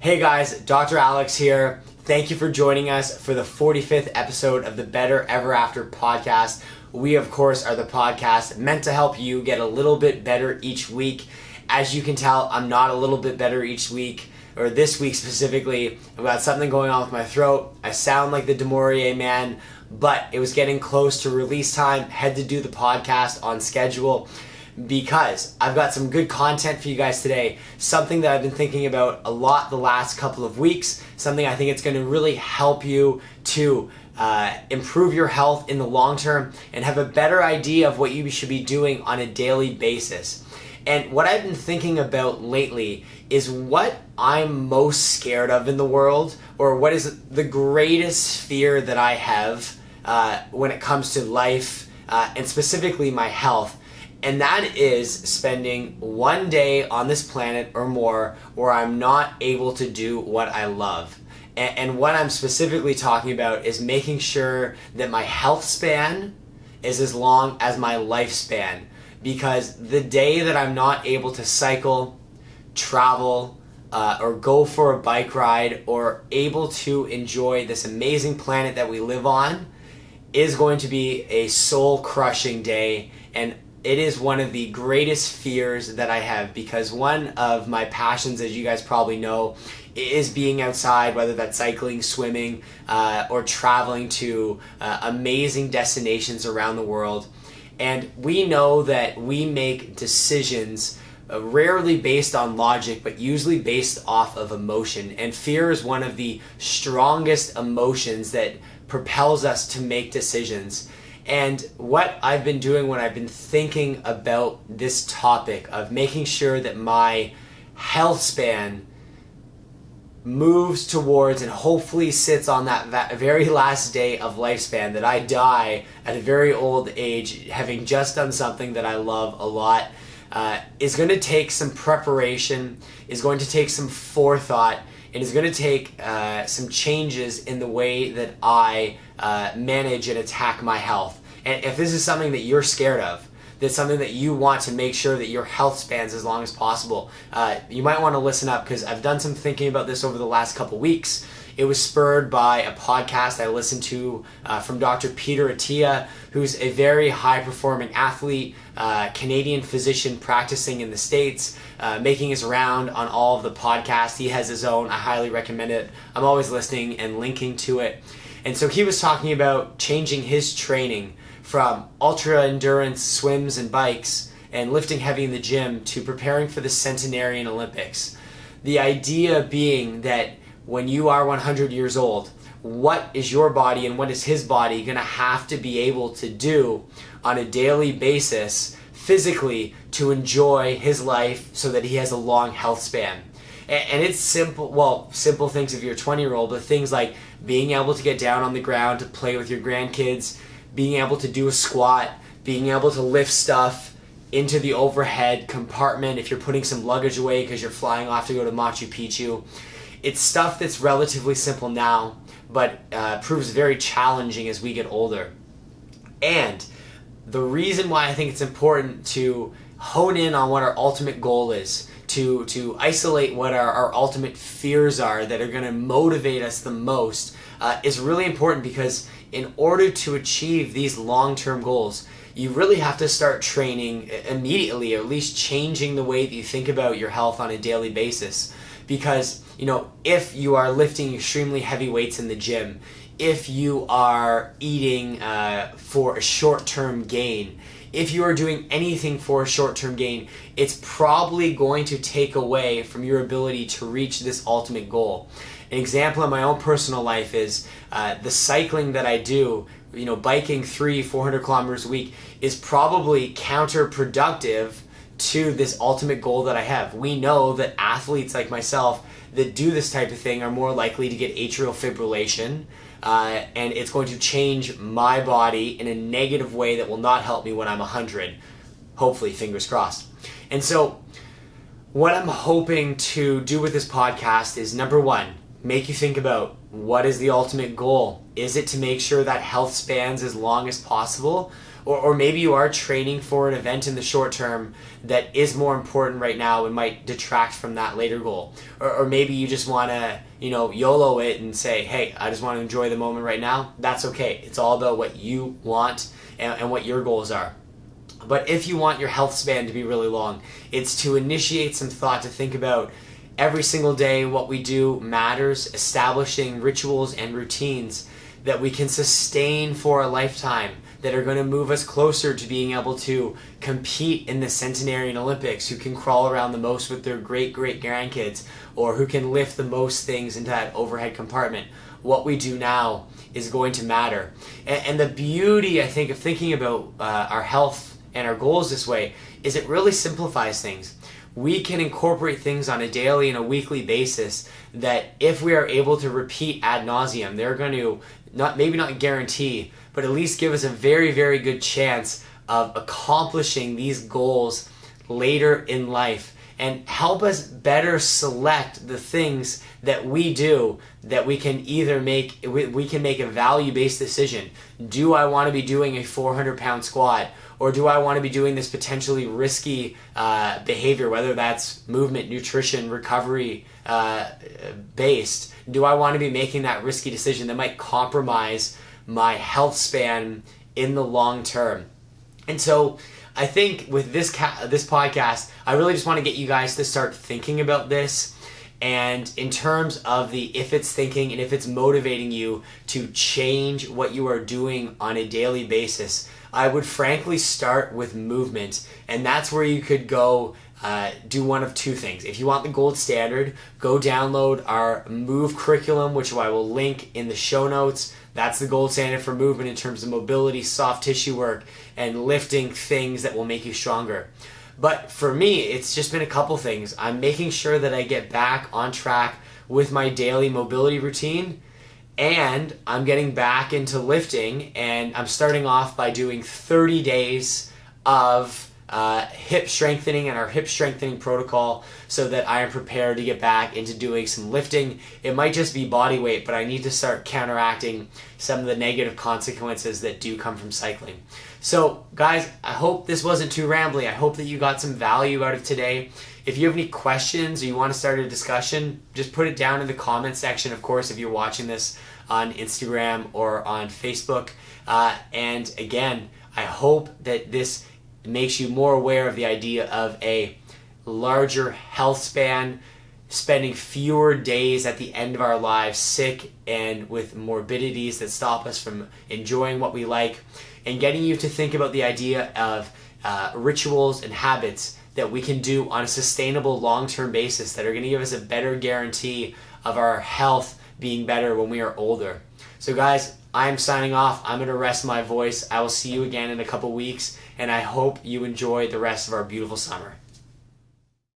Hey guys, Dr. Alex here. Thank you for joining us for the 45th episode of the Better Ever After podcast. We, of course, are the podcast meant to help you get a little bit better each week. As you can tell, I'm not a little bit better each week, or this week specifically. I've got something going on with my throat. I sound like the DeMaurier man, but it was getting close to release time. Had to do the podcast on schedule because I've got some good content for you guys today. Something that I've been thinking about a lot the last couple of weeks. Something I think it's going to really help you to improve your health in the long term and have a better idea of what you should be doing on a daily basis. And what I've been thinking about lately is what I'm most scared of in the world, or what is the greatest fear that I have when it comes to life and specifically my health. And that is spending one day on this planet or more where I'm not able to do what I love. And what I'm specifically talking about is making sure that my health span is as long as my lifespan. Because the day that I'm not able to cycle, travel, or go for a bike ride, or able to enjoy this amazing planet that we live on is going to be a soul-crushing day. And it is one of the greatest fears that I have, because one of my passions, as you guys probably know, is being outside, whether that's cycling, swimming, or traveling to amazing destinations around the world. And we know that we make decisions rarely based on logic, but usually based off of emotion. And fear is one of the strongest emotions that propels us to make decisions. And what I've been doing when I've been thinking about this topic of making sure that my health span moves towards and hopefully sits on that very last day of lifespan, that I die at a very old age having just done something that I love a lot, is going to take some preparation, is going to take some forethought, and is going to take some changes in the way that I manage and attack my health. And if this is something that you're scared of, that's something that you want to make sure that your health spans as long as possible, you might want to listen up, because I've done some thinking about this over the last couple weeks. It was spurred by a podcast I listened to from Dr. Peter Attia, who's a very high-performing athlete, Canadian physician practicing in the States, making his round on all of the podcasts. He has his own. I highly recommend it. I'm always listening and linking to it. And so he was talking about changing his training from ultra-endurance swims and bikes and lifting heavy in the gym to preparing for the centenarian Olympics. The idea being that when you are 100 years old, what is your body and what is his body going to have to be able to do on a daily basis physically to enjoy his life so that he has a long health span. And it's simple things if you're a 20-year-old, but things like being able to get down on the ground to play with your grandkids, being able to do a squat, being able to lift stuff into the overhead compartment if you're putting some luggage away because you're flying off to go to Machu Picchu. It's stuff that's relatively simple now, but proves very challenging as we get older. And the reason why I think it's important to hone in on what our ultimate goal is, to isolate what our ultimate fears are that are going to motivate us the most, is really important, because in order to achieve these long-term goals, you really have to start training immediately, or at least changing the way that you think about your health on a daily basis. Because, if you are lifting extremely heavy weights in the gym, if you are eating for a short-term gain, if you are doing anything for a short-term gain, it's probably going to take away from your ability to reach this ultimate goal. An example in my own personal life is the cycling that I do. Biking 300-400 kilometers a week is probably counterproductive to this ultimate goal that I have. We know that athletes like myself that do this type of thing are more likely to get atrial fibrillation, and it's going to change my body in a negative way that will not help me when I'm 100. Hopefully, fingers crossed. And so what I'm hoping to do with this podcast is, number one, make you think about what is the ultimate goal. Is it to make sure that health spans as long as possible? or maybe you are training for an event in the short term that is more important right now and might detract from that later goal. Or maybe you just want to, YOLO it and say, hey, I just want to enjoy the moment right now. That's okay. It's all about what you want and what your goals are. But if you want your health span to be really long, it's to initiate some thought to think about every single day what we do matters, establishing rituals and routines that we can sustain for a lifetime, that are going to move us closer to being able to compete in the centenarian Olympics, who can crawl around the most with their great-great-grandkids, or who can lift the most things into that overhead compartment. What we do now is going to matter. And the beauty, I think, of thinking about our health and our goals this way is it really simplifies things. We can incorporate things on a daily and a weekly basis that if we are able to repeat ad nauseum, they're going to maybe not guarantee, but at least give us a very, very good chance of accomplishing these goals later in life, and help us better select the things that we do, that we can either make a value-based decision. Do I want to be doing a 400-pound squat, or do I want to be doing this potentially risky behavior, whether that's movement, nutrition, recovery based? Do I want to be making that risky decision that might compromise my health span in the long term? And so I think with this podcast, I really just want to get you guys to start thinking about this. And in terms of if it's thinking and if it's motivating you to change what you are doing on a daily basis, I would frankly start with movement. And that's where you could go do one of two things. If you want the gold standard, go download our Move curriculum, which I will link in the show notes. That's the gold standard for movement in terms of mobility, soft tissue work, and lifting things that will make you stronger. But for me, it's just been a couple things. I'm making sure that I get back on track with my daily mobility routine, and I'm getting back into lifting, and I'm starting off by doing 30 days of hip strengthening and our hip strengthening protocol, so that I am prepared to get back into doing some lifting. It might just be body weight, but I need to start counteracting some of the negative consequences that do come from cycling. So guys, I hope this wasn't too rambly. I hope that you got some value out of today. If you have any questions or you want to start a discussion, just put it down in the comment section, of course, if you're watching this on Instagram or on Facebook. And again, I hope that this makes you more aware of the idea of a larger health span, spending fewer days at the end of our lives sick and with morbidities that stop us from enjoying what we like, and getting you to think about the idea of rituals and habits that we can do on a sustainable long-term basis that are going to give us a better guarantee of our health being better when we are older. So guys, I'm signing off. I'm going to rest my voice. I will see you again in a couple weeks, and I hope you enjoy the rest of our beautiful summer.